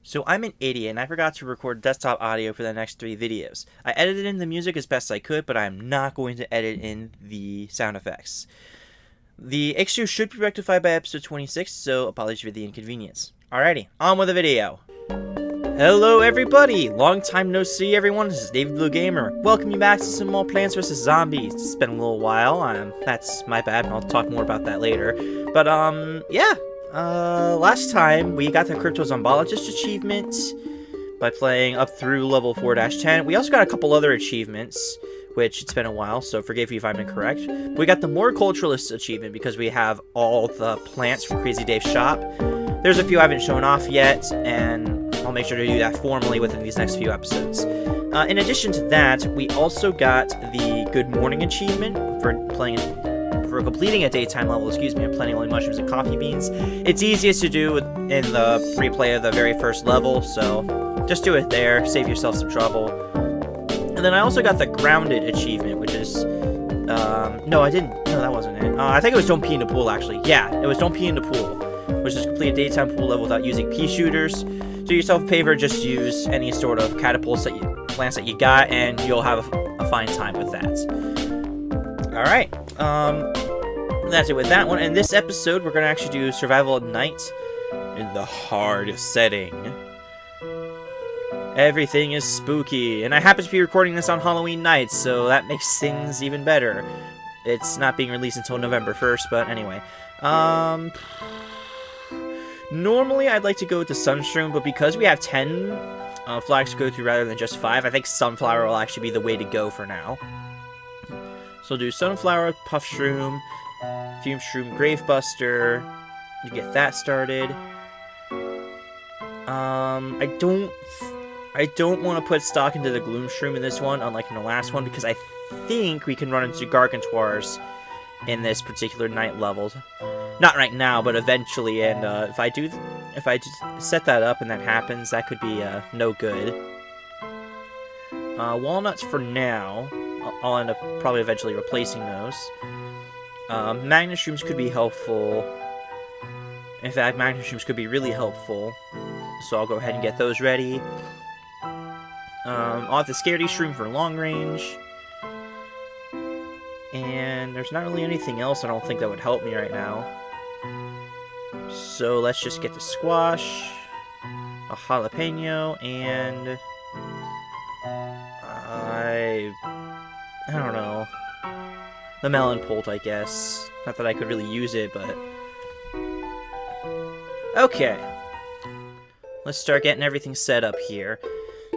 So I'm an idiot and I forgot to record desktop audio for the next 3 videos. I edited in the music as best I could, but I'm not going to edit in the sound effects. The issue should be rectified by episode 26, so apologies for the inconvenience. Alrighty, on with the video. Hello everybody! Long time no see everyone, this is NavyBlueGamer. Welcome you back to some more Plants vs. Zombies. It's been a little while, that's my bad, I'll talk more about that later. But yeah. Last time we got the Cryptozombologist achievement by playing up through level 4-10. We also got a couple other achievements, which it's been a while, so forgive me if I'm incorrect. We got the Morticulturalist achievement because we have all the plants from Crazy Dave's shop. There's a few I haven't shown off yet, and I'll make sure to do that formally within these next few episodes. In addition to that, we also got the Good Morning achievement for completing a daytime level, and planting only mushrooms and coffee beans. It's easiest to do in the free play of the very first level, so just do it there, save yourself some trouble. And then I also got the Grounded achievement, which is, no, that wasn't it. I think it was Don't Pee in the Pool, actually. Yeah, it was Don't Pee in the Pool, which is complete a daytime pool level without using pea shooters. Do yourself a favor, just use any sort of catapults plants that you got, and you'll have a fine time with that. Alright, that's it with that one. In this episode, we're going to actually do Survival at Night in the hard setting. Everything is spooky, and I happen to be recording this on Halloween night, so that makes things even better. It's not being released until November 1st, but anyway. Normally, I'd like to go with the Sunshroom, but because we have 10 flags to go through rather than just 5, I think Sunflower will actually be the way to go for now. So do Sunflower, Puff Shroom, Fume Shroom, Gravebuster, to get that started. I don't want to put stock into the Gloom Shroom in this one, unlike in the last one, because I think we can run into Gargantuars in this particular night level. Not right now, but eventually, and if I just set that up and that happens, that could be no good. Walnuts for now. I'll end up probably eventually replacing those. Magnet Shrooms could be helpful. In fact, Magnet Shrooms could be really helpful. So I'll go ahead and get those ready. I'll have the Scaredy Shroom for long range. And there's not really anything else I don't think that would help me right now. So let's just get the Squash, a Jalapeno, and I don't know. The Melon Pult, I guess. Not that I could really use it, but... Okay. Let's start getting everything set up here.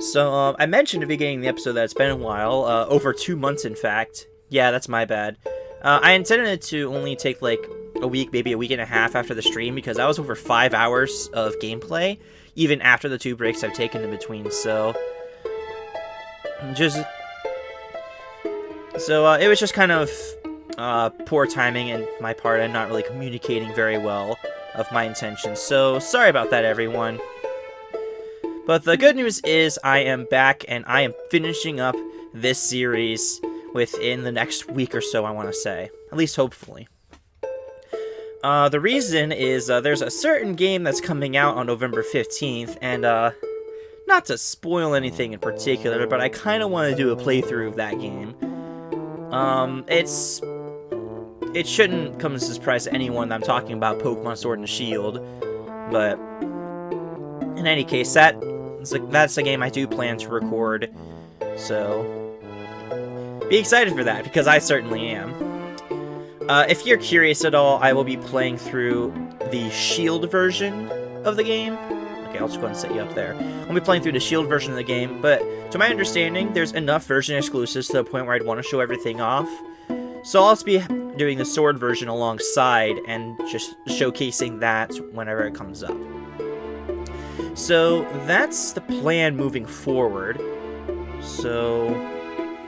So, I mentioned at the beginning of the episode that it's been a while. Over 2 months, in fact. Yeah, that's my bad. I intended it to only take, like, a week, maybe a week and a half after the stream, because that was over 5 hours of gameplay, even after the 2 breaks I've taken in between, so... it was just kind of poor timing on my part and not really communicating very well of my intentions. So, sorry about that, everyone. But the good news is I am back and I am finishing up this series within the next week or so, I want to say. At least hopefully. The reason is there's a certain game that's coming out on November 15th, and not to spoil anything in particular, but I kind of want to do a playthrough of that game. It shouldn't come as a surprise to anyone that I'm talking about Pokemon Sword and Shield, but in any case, that's a game I do plan to record, so be excited for that, because I certainly am. If you're curious at all, I will be playing through the Shield version of the game. Okay, I'll just go ahead and set you up there. I'll be playing through the Shield version of the game, but to my understanding, there's enough version exclusives to the point where I'd want to show everything off. So I'll also be doing the Sword version alongside and just showcasing that whenever it comes up. So that's the plan moving forward. So,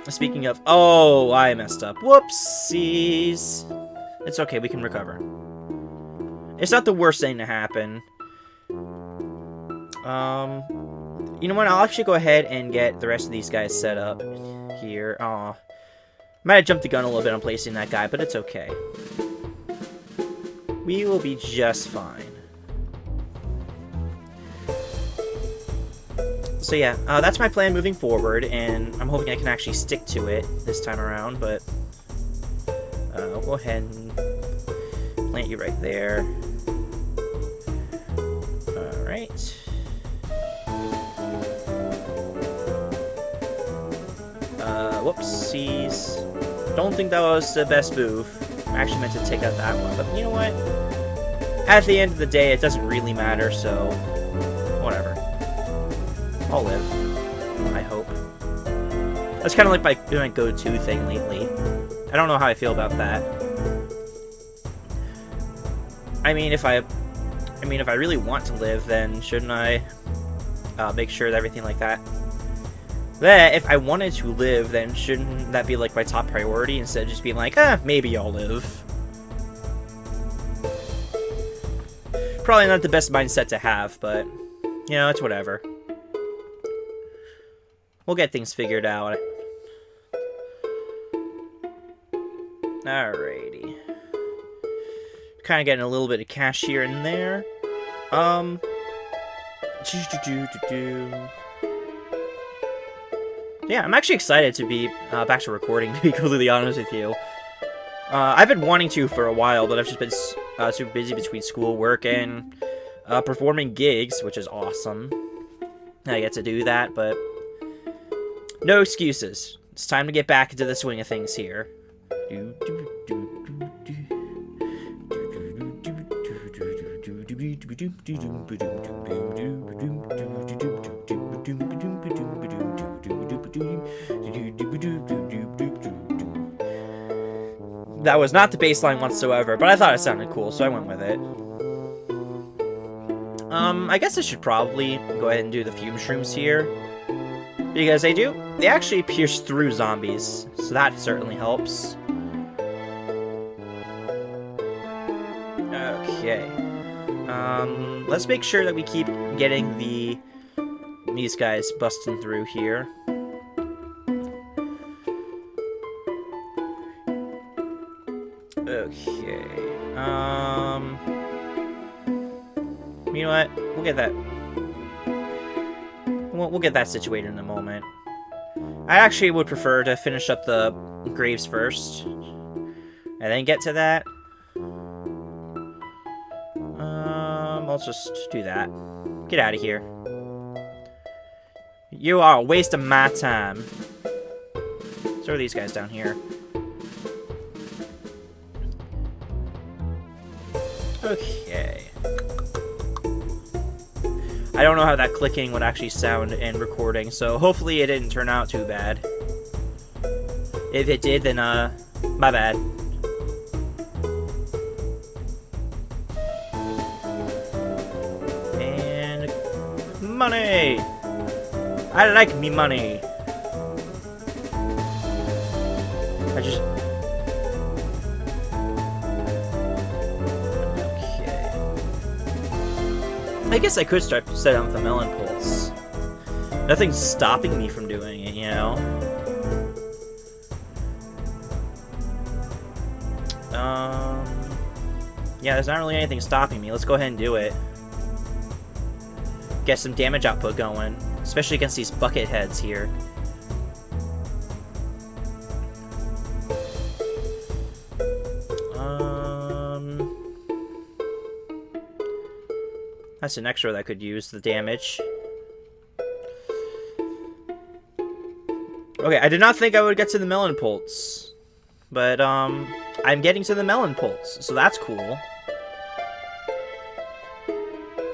speaking of... Oh, I messed up. Whoopsies. It's okay, we can recover. It's not the worst thing to happen. You know what, I'll actually go ahead and get the rest of these guys set up here. Aw. Might have jumped the gun a little bit on placing that guy, but it's okay. We will be just fine. So yeah, that's my plan moving forward, and I'm hoping I can actually stick to it this time around, but I'll go ahead and plant you right there. Alright. Whoopsies. Don't think that was the best move. I actually meant to take out that one, but you know what? At the end of the day, it doesn't really matter, so whatever. I'll live. I hope. That's kind of like my go-to thing lately. I don't know how I feel about that. I mean, if I really want to live, then shouldn't I make sure that everything like that? That if I wanted to live, then shouldn't that be like my top priority instead of just being like, maybe I'll live? Probably not the best mindset to have, but you know, it's whatever. We'll get things figured out. Alrighty. Kind of getting a little bit of cash here and there. Yeah, I'm actually excited to be back to recording, to be completely honest with you. I've been wanting to for a while, but I've just been super busy between school, work, and performing gigs, which is awesome. I get to do that, but no excuses. It's time to get back into the swing of things here. That was not the bass line whatsoever, but I thought it sounded cool, so I went with it. I guess I should probably go ahead and do the fume shrooms here. Because they actually pierce through zombies, so that certainly helps. Okay. Let's make sure that we keep getting these guys busting through here. Okay. You know what? We'll get that. We'll get that situated in a moment. I actually would prefer to finish up the graves first, and then get to that. I'll just do that. Get out of here. You are a waste of my time. Throw these guys down here. Okay. I don't know how that clicking would actually sound in recording, so hopefully it didn't turn out too bad. If it did, then, my bad. And money! I like me money! I guess I could start setting up the melon pulse. Nothing's stopping me from doing it, you know? Yeah, there's not really anything stopping me. Let's go ahead and do it. Get some damage output going, especially against these bucket heads here. That's an extra that could use the damage. Okay, I did not think I would get to the melon pulse. But, I'm getting to the melon pulse, so that's cool.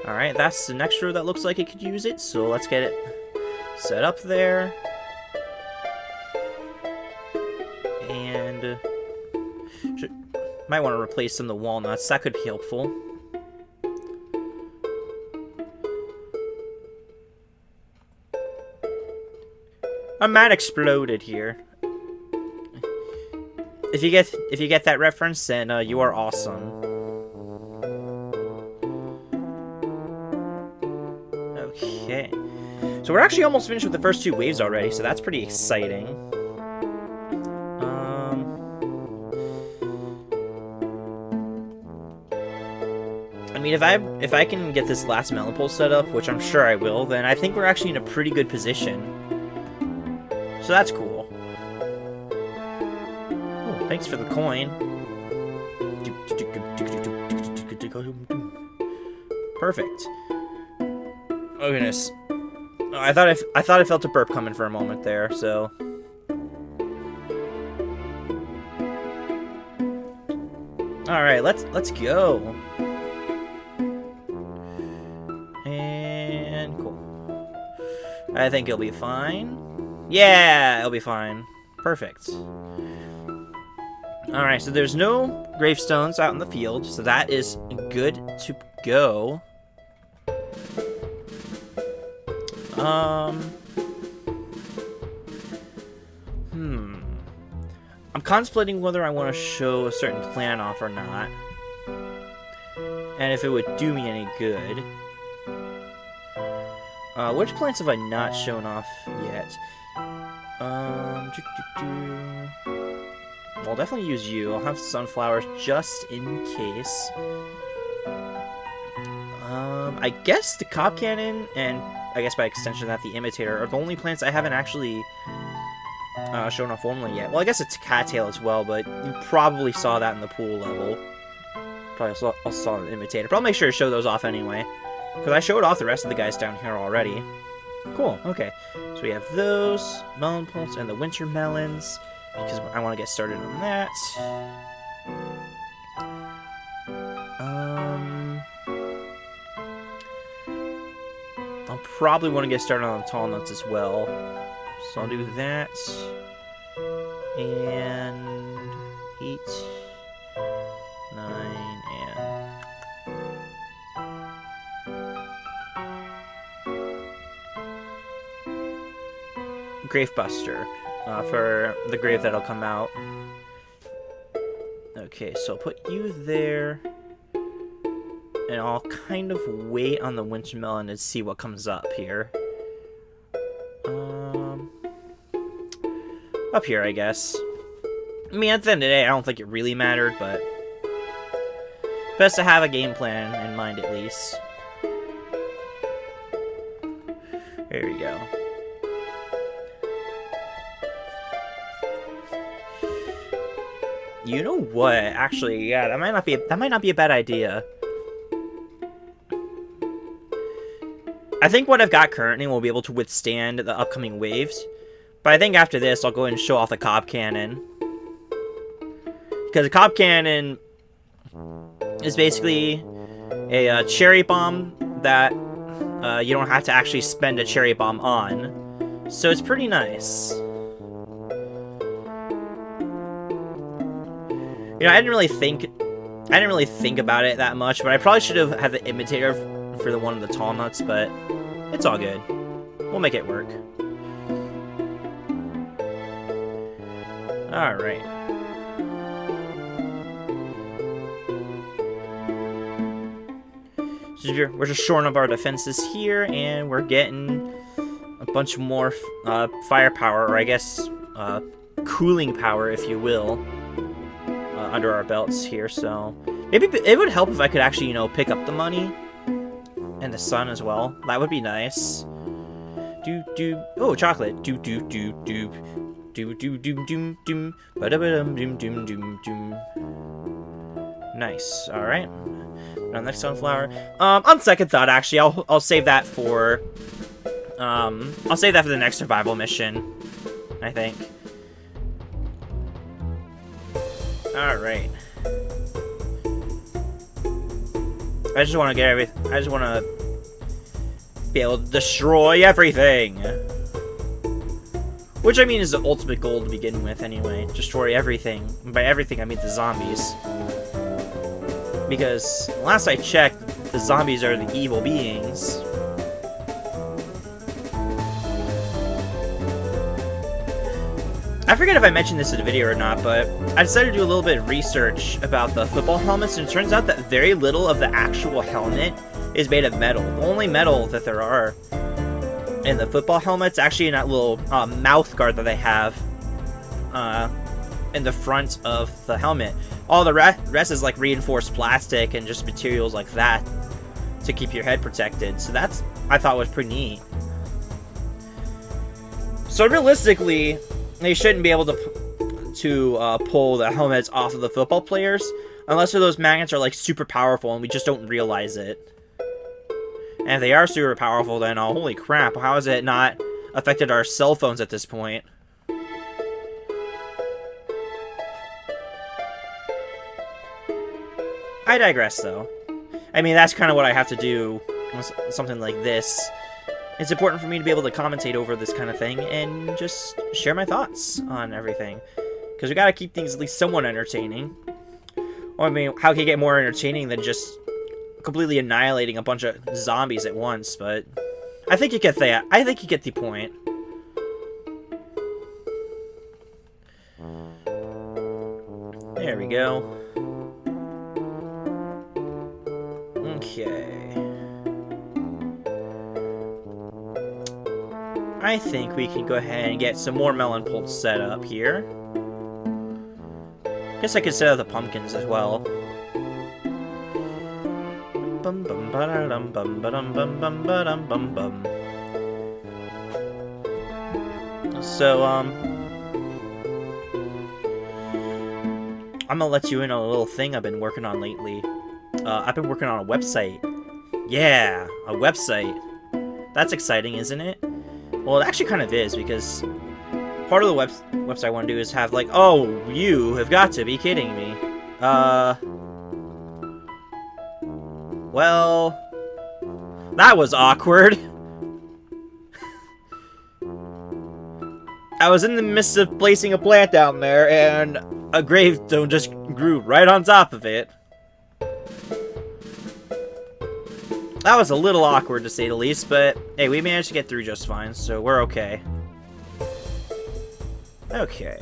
Alright, that's an extra that looks like it could use it, so let's get it set up there. And, might want to replace some of the walnuts, that could be helpful. A man exploded here. If you get that reference, then you are awesome. Okay. So we're actually almost finished with the first two waves already, so that's pretty exciting. mean, if I can get this last melon pole set up, which I'm sure I will, then I think we're actually in a pretty good position. So that's cool. Oh, thanks for the coin. Perfect. Oh goodness. Oh, I thought I felt a burp coming for a moment there, so. All right, let's go. And cool. I think it'll be fine. Yeah, it'll be fine. Perfect. All right, so there's no gravestones out in the field, so that is good to go. I'm contemplating whether I want to show a certain plant off or not. And if it would do me any good. Which plants have I not shown off yet? Well, I'll definitely use you. I'll have sunflowers just in case. I guess the cob cannon and I guess by extension that the imitator are the only plants I haven't actually shown off formally yet. Well, I guess it's cattail as well, but you probably saw that in the pool level. Probably also saw the imitator. But I'll make sure to show those off anyway, because I showed off the rest of the guys down here already. Cool, okay. So we have those, melon poles, and the winter melons, because I want to get started on that. I'll probably want to get started on the tall nuts as well. So I'll do that. And 8, 9, and... Gravebuster, for the grave that'll come out. Okay, so I'll put you there. And I'll kind of wait on the winter melon to see what comes up here. Up here, I guess. I mean, at the end of the day, I don't think it really mattered, but best to have a game plan in mind at least. There we go. You know what? Actually, yeah, that might not be a bad idea. I think what I've got currently will be able to withstand the upcoming waves. But I think after this, I'll go ahead and show off the cob cannon. Because the cob cannon is basically a cherry bomb that you don't have to actually spend a cherry bomb on. So it's pretty nice. You know, I didn't really think about it that much, but I probably should have had the imitator for the one of the tall nuts, but it's all good. We'll make it work. Alright. So we're just shoring up our defenses here, and we're getting a bunch more firepower, or I guess cooling power, if you will, under our belts here. So maybe it would help if I could actually, you know, pick up the money and the sun as well. That would be nice. Oh, chocolate. Nice. All right. Now next sunflower. On second thought, actually, I'll save that for the next survival mission, I think. All right. I just want to be able to destroy everything. Which, I mean, is the ultimate goal to begin with, anyway. Destroy everything. And by everything, I mean the zombies. Because, last I checked, the zombies are the evil beings. I forget if I mentioned this in the video or not, but I decided to do a little bit of research about the football helmets, and it turns out that very little of the actual helmet is made of metal. The only metal that there are in the football helmet's actually in that little mouth guard that they have in the front of the helmet. All the rest is like reinforced plastic and just materials like that to keep your head protected. So that's, I thought, was pretty neat. So realistically, they shouldn't be able to pull the helmets off of the football players unless those magnets are like super powerful and we just don't realize it. And if they are super powerful, then oh, holy crap, how has it not affected our cell phones at this point? I digress, though. I mean, that's kind of what I have to do with something like this. It's important for me to be able to commentate over this kind of thing and just share my thoughts on everything. Because we gotta keep things at least somewhat entertaining. Well, I mean, how can you get more entertaining than just completely annihilating a bunch of zombies at once? But I think you get that. I think you get the point. There we go. Okay. I think we can go ahead and get some more melon pulps set up here. Guess I could set up the pumpkins as well. So, I'm gonna let you in on a little thing I've been working on lately. I've been working on a website. Yeah, a website. That's exciting, isn't it? Well, it actually kind of is, because part of the website I want to do is have, like, oh, you have got to be kidding me. Well, that was awkward. I was in the midst of placing a plant down there, and a gravestone just grew right on top of it. That was a little awkward, to say the least, but hey, we managed to get through just fine, so we're okay. Okay.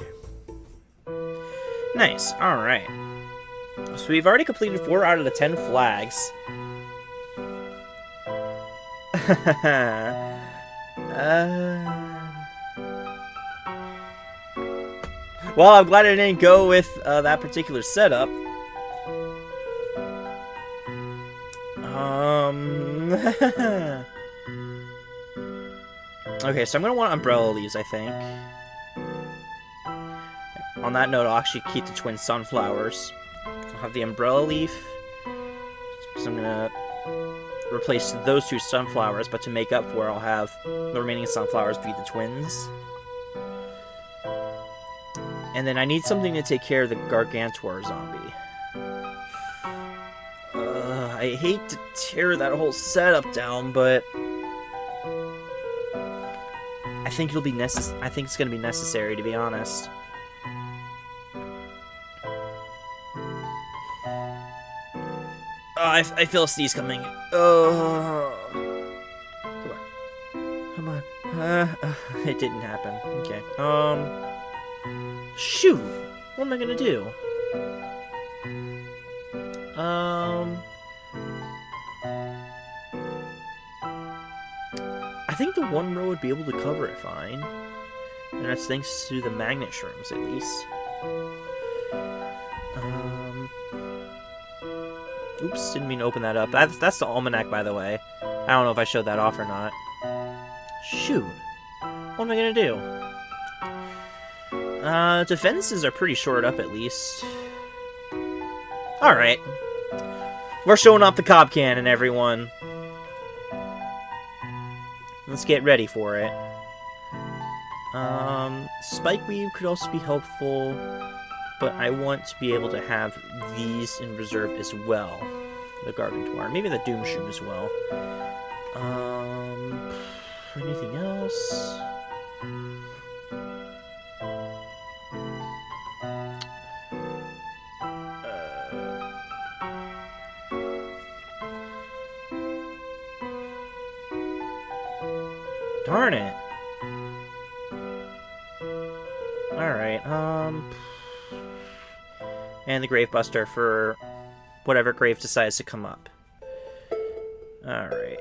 Nice, alright. So we've already completed 4 out of the 10 flags. Well, I'm glad I didn't go with that particular setup. Okay, so I'm gonna want umbrella leaves, I think. On that note, I'll actually keep the twin sunflowers. I'll have the umbrella leaf. So I'm gonna replace those 2 sunflowers, but to make up for it, I'll have the remaining sunflowers be the twins. And then I need something to take care of the Gargantuar zombie. I hate to tear that whole setup down, but I think it'll be I think it's gonna be necessary, to be honest. I feel a sneeze coming. Oh, come on. It didn't happen. Okay. Shoot. What am I gonna do? I think the one row would be able to cover it fine. And that's thanks to the magnet shrooms, at least. Oops, didn't mean to open that up. That's the almanac, by the way. I don't know if I showed that off or not. Shoot. What am I gonna do? Defenses are pretty shored up, at least. Alright. We're showing off the cob cannon, everyone. Let's get ready for it. Spikeweed could also be helpful, but I want to be able to have these in reserve as well. The Gargantuar. Maybe the Doom Shroom as well. Anything else? Darn it. Alright, and the Gravebuster for whatever grave decides to come up. Alright.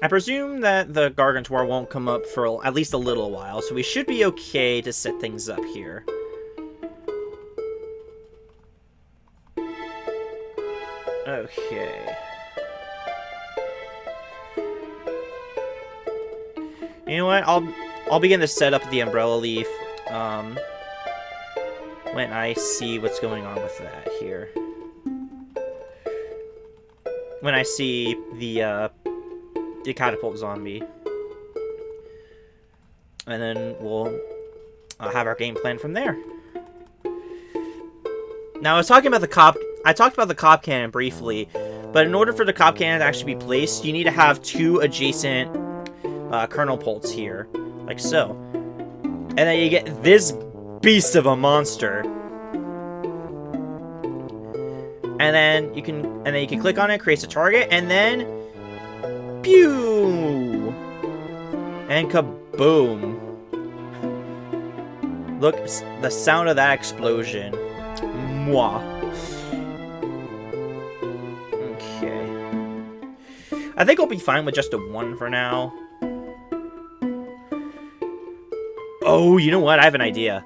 I presume that the Gargantuar won't come up for at least a little while, so we should be okay to set things up here. Okay. You know what? I'll begin to set up the umbrella leaf when I see what's going on with that here. When I see the catapult zombie. And then we'll have our game plan from there. Now, I was talking about the cop... I talked about the cop cannon briefly, but in order for the cop cannon to actually be placed, you need to have 2 adjacent kernel bolts here, like so. And then you get this beast of a monster. And then you can click on it, creates a target, and then pew! And kaboom. Look, the sound of that explosion. Mwah. Okay. I think I'll be fine with just a 1 for now. Oh, you know what? I have an idea.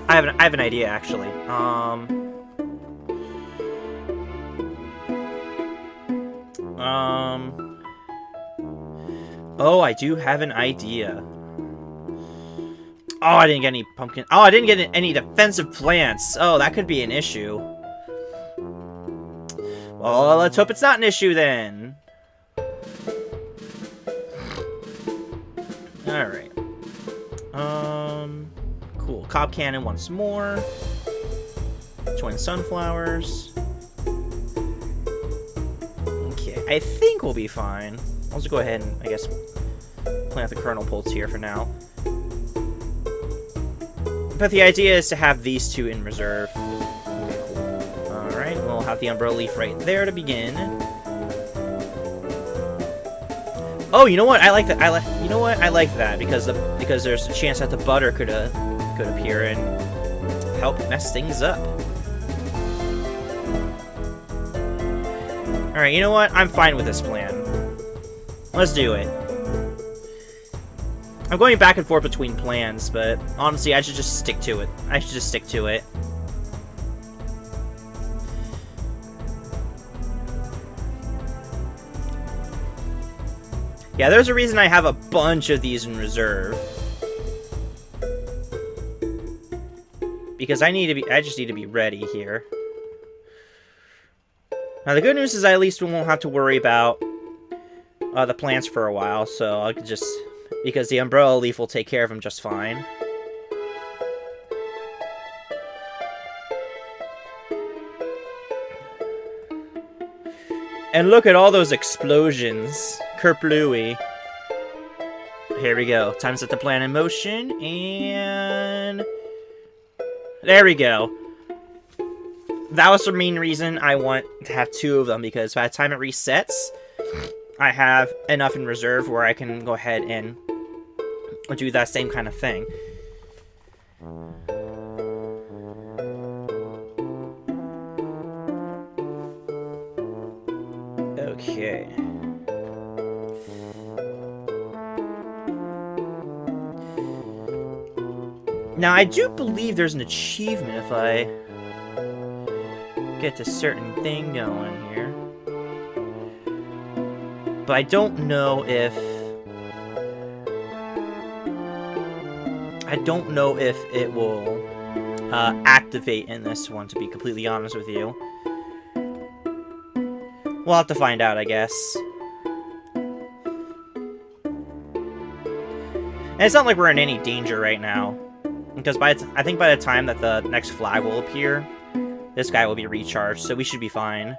I have an idea, actually. Oh, I do have an idea. Oh, I didn't get any pumpkin. Oh, I didn't get any defensive plants. Oh, that could be an issue. Well, let's hope it's not an issue then. Alright. Cool. Cob cannon once more. Twin sunflowers. Okay, I think we'll be fine. I'll just go ahead and, I guess, plant the kernel bolts here for now. But the idea is to have these 2 in reserve. Okay, cool. Alright, we'll have the umbrella leaf right there to begin. Oh, you know what? I like that. You know what? I like that because there's a chance that the butter could appear and help mess things up. All right, you know what? I'm fine with this plan. Let's do it. I'm going back and forth between plans, but honestly, I should just stick to it. I should just stick to it. Yeah, there's a reason I have a bunch of these in reserve. Because I just need to be ready here. Now the good news is I at least won't have to worry about the plants for a while, so I could just... Because the umbrella leaf will take care of them just fine. And look at all those explosions. Kerplooey. Here we go. Time to set the plan in motion, and... There we go. That was the main reason I want to have 2 of them, because by the time it resets, I have enough in reserve where I can go ahead and do that same kind of thing. Okay. Now, I do believe there's an achievement if I get a certain thing going here. But I don't know if... it will activate in this one, to be completely honest with you. We'll have to find out, I guess. And it's not like we're in any danger right now. Because I think by the time that the next flag will appear, this guy will be recharged, so we should be fine.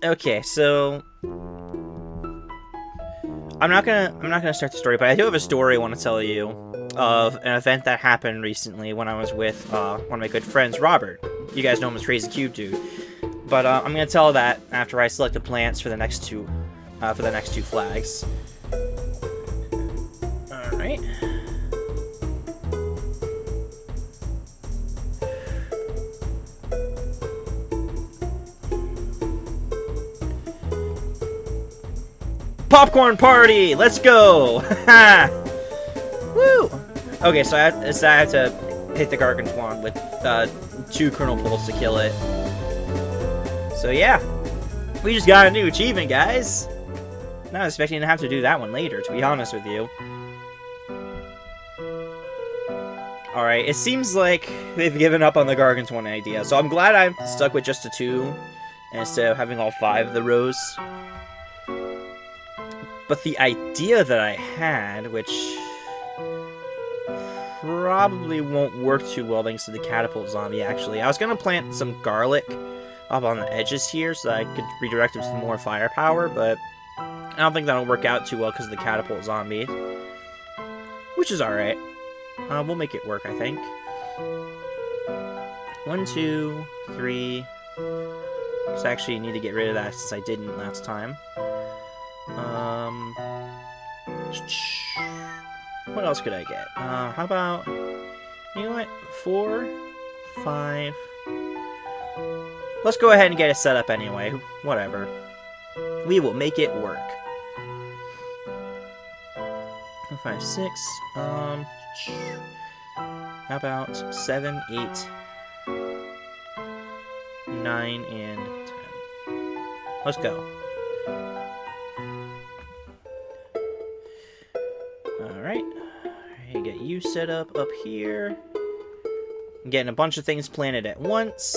Okay, so I'm not gonna start the story, but I do have a story I want to tell you of an event that happened recently when I was with one of my good friends, Robert. You guys know him as Crazy Cube Dude. But I'm gonna tell that after I select the plants for the next two flags. All right. Popcorn party! Let's go! Woo! Okay, so I have to hit the Gargantuan with 2 Colonel Pulls to kill it. So yeah, we just got a new achievement, guys. Not expecting to have to do that one later, to be honest with you. Alright, it seems like they've given up on the Gargantuan idea, so I'm glad I'm stuck with just the 2 instead of having all 5 of the rows. But the idea that I had, which probably won't work too well thanks to the catapult zombie, actually. I was going to plant some garlic up on the edges here so that I could redirect it to more firepower, but I don't think that'll work out too well because of the catapult zombie. Which is alright. We'll make it work, I think. 1, 2, 3. So actually, need to get rid of that since I didn't last time. What else could I get? How about, you know what? 4, 5. Let's go ahead and get it set up anyway. Whatever. We will make it work. 5, 6. How about 7, 8, 9, and 10. Let's go. Alright. Get you set up here. I'm getting a bunch of things planted at once.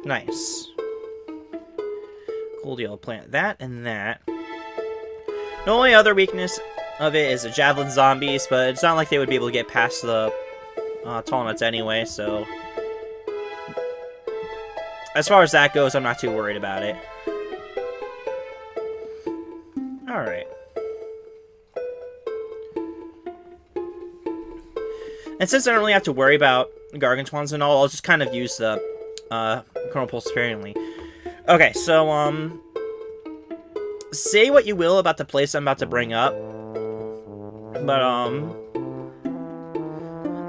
Nice. Cool deal. Plant that and that. The only other weakness of it is the javelin zombies, but it's not like they would be able to get past the tall nuts anyway, so as far as that goes, I'm not too worried about it. Alright. And since I don't really have to worry about Gargantuans and all, I'll just kind of use the Colonel Pulse sparingly. Okay, so, say what you will about the place I'm about to bring up, but,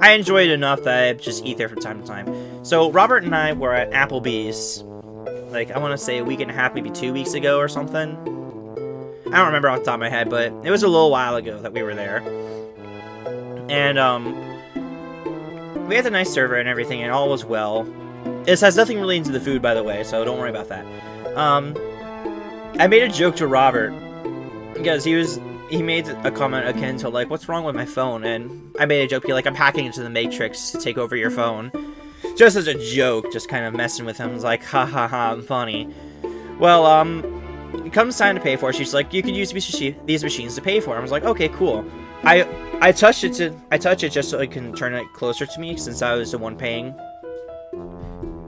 I enjoy it enough that I just eat there from time to time. So, Robert and I were at Applebee's, like, I want to say a week and a half, maybe 2 weeks ago or something. I don't remember off the top of my head, but it was a little while ago that we were there. And, we had a nice server and everything, and all was well. This has nothing really into the food, by the way, so don't worry about that. I made a joke to Robert, because he made a comment akin to, like, what's wrong with my phone? And I made a joke, like, I'm hacking into the Matrix to take over your phone. Just as a joke, just kind of messing with him. I was like, ha ha ha, I'm funny. Well, it comes time to pay for it. She's like, you could use these machines to pay for it. I was like, okay, cool. I touched it just so I can turn it closer to me, since I was the one paying.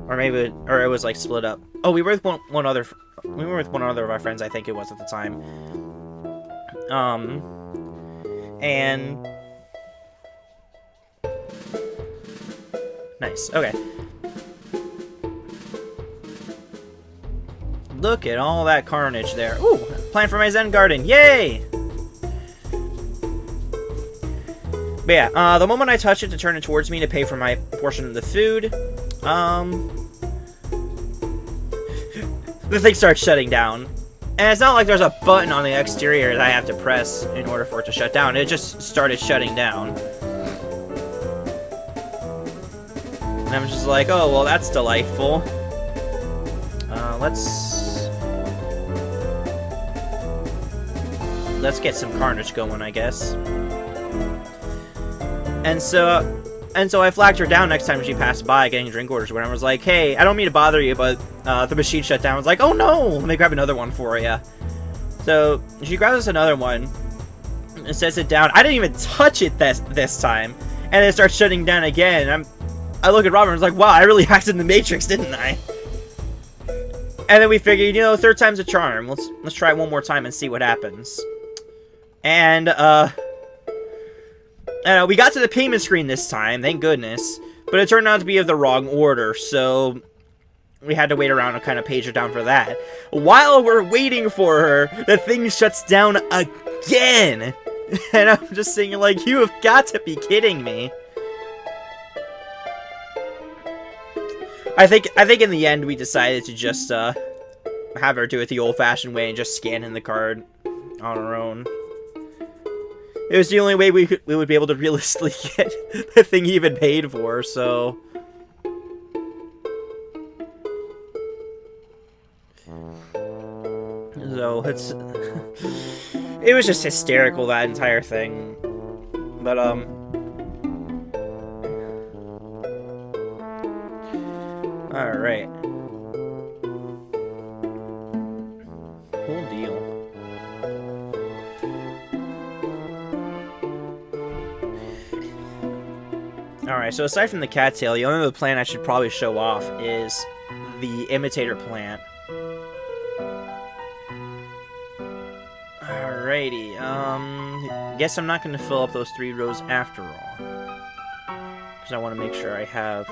Or maybe it was like split up. Oh, we were with one other of our friends, I think it was at the time. And nice. Okay. Look at all that carnage there. Ooh, plant for my Zen garden. Yay! But yeah, the moment I touch it to turn it towards me to pay for my portion of the food, the thing starts shutting down. And it's not like there's a button on the exterior that I have to press in order for it to shut down. It just started shutting down. And I'm just like, oh, well, that's delightful. Let's get some carnage going, I guess. And so I flagged her down next time she passed by getting drink orders when I was like, hey, I don't mean to bother you, but the machine shut down. I was like, oh no, let me grab another one for you. So she grabs us another one and sets it down. I didn't even touch it this time. And it starts shutting down again. I look at Robert and was like, wow, I really hacked in the Matrix, didn't I? And then we figured, you know, third time's a charm. Let's try it one more time and see what happens. And, we got to the payment screen this time, thank goodness. But it turned out to be of the wrong order, so we had to wait around and kind of page her down for that. While we're waiting for her, the thing shuts down again! And I'm just saying, like, you have got to be kidding me. I think in the end we decided to just, have her do it the old-fashioned way and just scan in the card on her own. it was the only way we would be able to realistically get the thing even paid for, so... So, it was just hysterical, that entire thing. But, alright. Cool deal. Alright, so aside from the cattail, the only other plant I should probably show off is the imitator plant. Alrighty, guess I'm not going to fill up those 3 rows after all. Because I want to make sure I have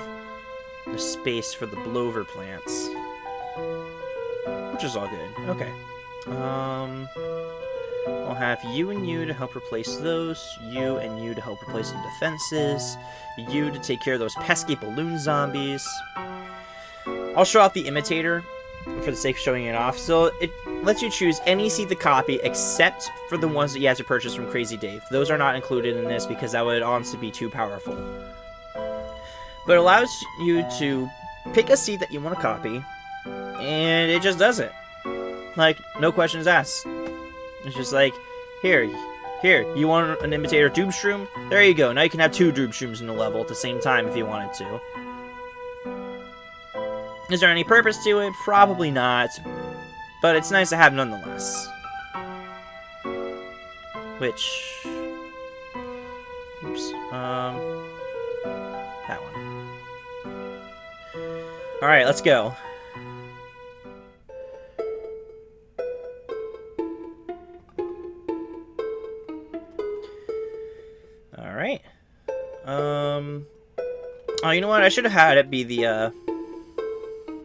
the space for the blower plants. Which is all good. Okay. I'll have you and you to help replace those, you and you to help replace the defenses, you to take care of those pesky balloon zombies. I'll show off the imitator for the sake of showing it off. So it lets you choose any seed to copy except for the ones that you have to purchase from Crazy Dave. Those are not included in this because that would honestly be too powerful. But it allows you to pick a seed that you want to copy, and it just does it. Like, no questions asked. It's just like, here, you want an imitator Doomshroom? There you go, now you can have 2 Doomshrooms in the level at the same time if you wanted to. Is there any purpose to it? Probably not. But it's nice to have nonetheless. Which... Oops. That one. Alright, let's go. Alright. Oh, you know what? I should have had it be the,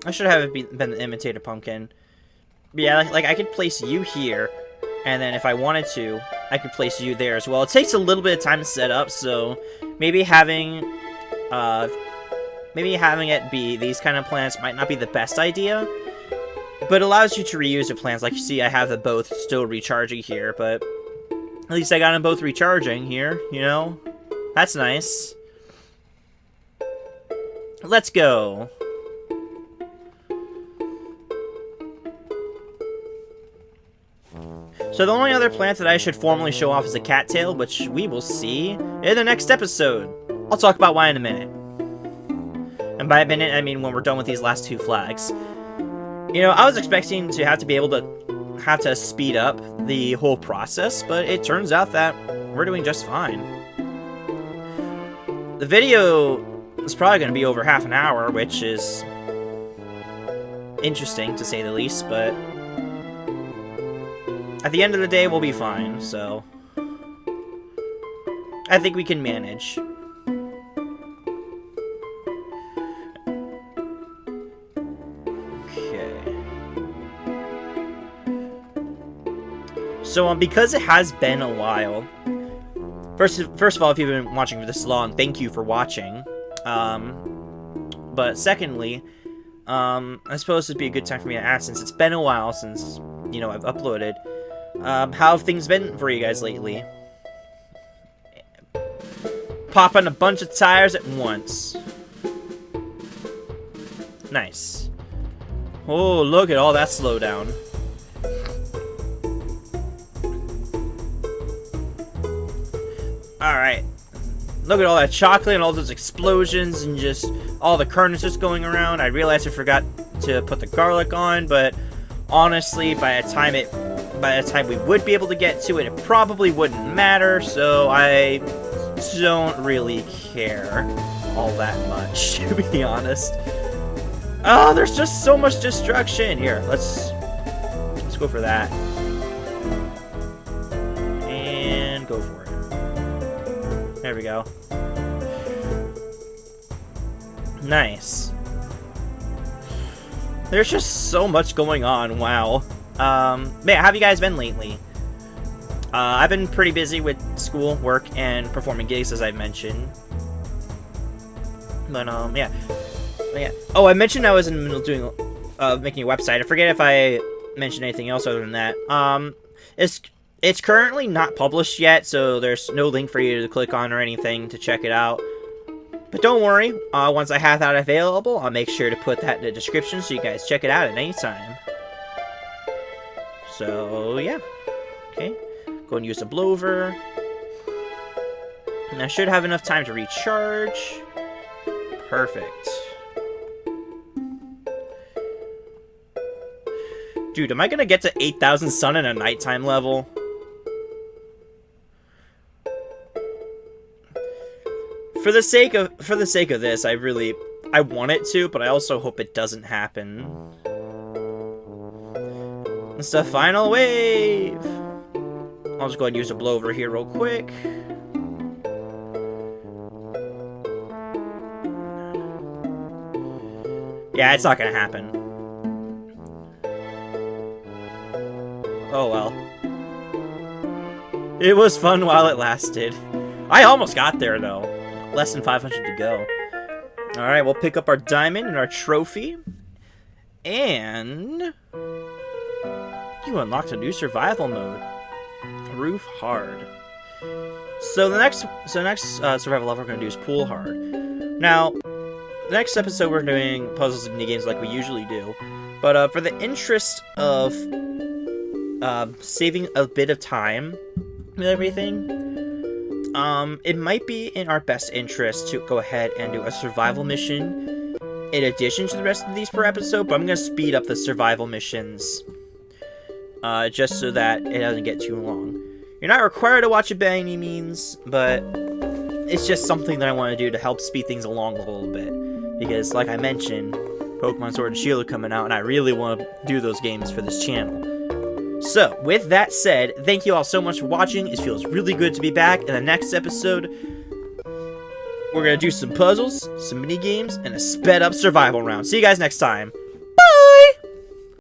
I should have it been the imitator pumpkin. But yeah, like I could place you here, and then if I wanted to, I could place you there as well. It takes a little bit of time to set up, so maybe having it be these kind of plants might not be the best idea, but it allows you to reuse the plants. Like you see, I have them both still recharging here, but at least I got them both recharging here, you know? That's nice. Let's go. So the only other plant that I should formally show off is a cattail, which we will see in the next episode. I'll talk about why in a minute. And by a minute, I mean when we're done with these last 2 flags. You know, I was expecting to have to be able to speed up the whole process, but it turns out that we're doing just fine. The video is probably going to be over half an hour, which is interesting to say the least, but at the end of the day, we'll be fine, so I think we can manage. Okay. So, because it has been a while, first of all, if you've been watching for this long, thank you for watching. But secondly, I suppose it'd be a good time for me to ask, since it's been a while since, you know, I've uploaded, how have things been for you guys lately? Popping a bunch of tires at once. Nice. Oh, look at all that slowdown. Alright. Look at all that chocolate and all those explosions and just all the carnage just going around. I realized I forgot to put the garlic on, but honestly, by the time we would be able to get to it, it probably wouldn't matter, so I don't really care all that much, to be honest. Oh, there's just so much destruction. Here, let's go for that. And go for it. There we go. Nice. There's just so much going on, wow. Man, how have you guys been lately? I've been pretty busy with school, work, and performing gigs, as I've mentioned. But, yeah. Oh, I mentioned I was in the middle of doing, making a website. I forget if I mentioned anything else other than that. It's It's currently not published yet, so there's no link for you to click on or anything to check it out. But don't worry, once I have that available, I'll make sure to put that in the description so you guys check it out at any time. So, yeah. Okay. Go and use the blower. And I should have enough time to recharge. Perfect. Dude, am I gonna get to 8,000 sun in a nighttime level? For the sake of this, I want it to, but I also hope it doesn't happen. It's the final wave. I'll just go ahead and use a blower here real quick. Yeah, it's not gonna happen. Oh well. It was fun while it lasted. I almost got there though. Less than 500 to go. Alright, we'll pick up our diamond and our trophy. And you unlocked a new survival mode. Roof hard. So the next survival level we're gonna do is pool hard. Now, the next episode we're doing puzzles and minigames like we usually do. But for the interest of saving a bit of time with everything, it might be in our best interest to go ahead and do a survival mission in addition to the rest of these per episode, but I'm going to speed up the survival missions just so that it doesn't get too long. You're not required to watch it by any means, but it's just something that I want to do to help speed things along a little bit. Because, like I mentioned, Pokemon Sword and Shield are coming out, and I really want to do those games for this channel. So, with that said, thank you all so much for watching. It feels really good to be back. In the next episode, we're going to do some puzzles, some mini games, and a sped up survival round. See you guys next time.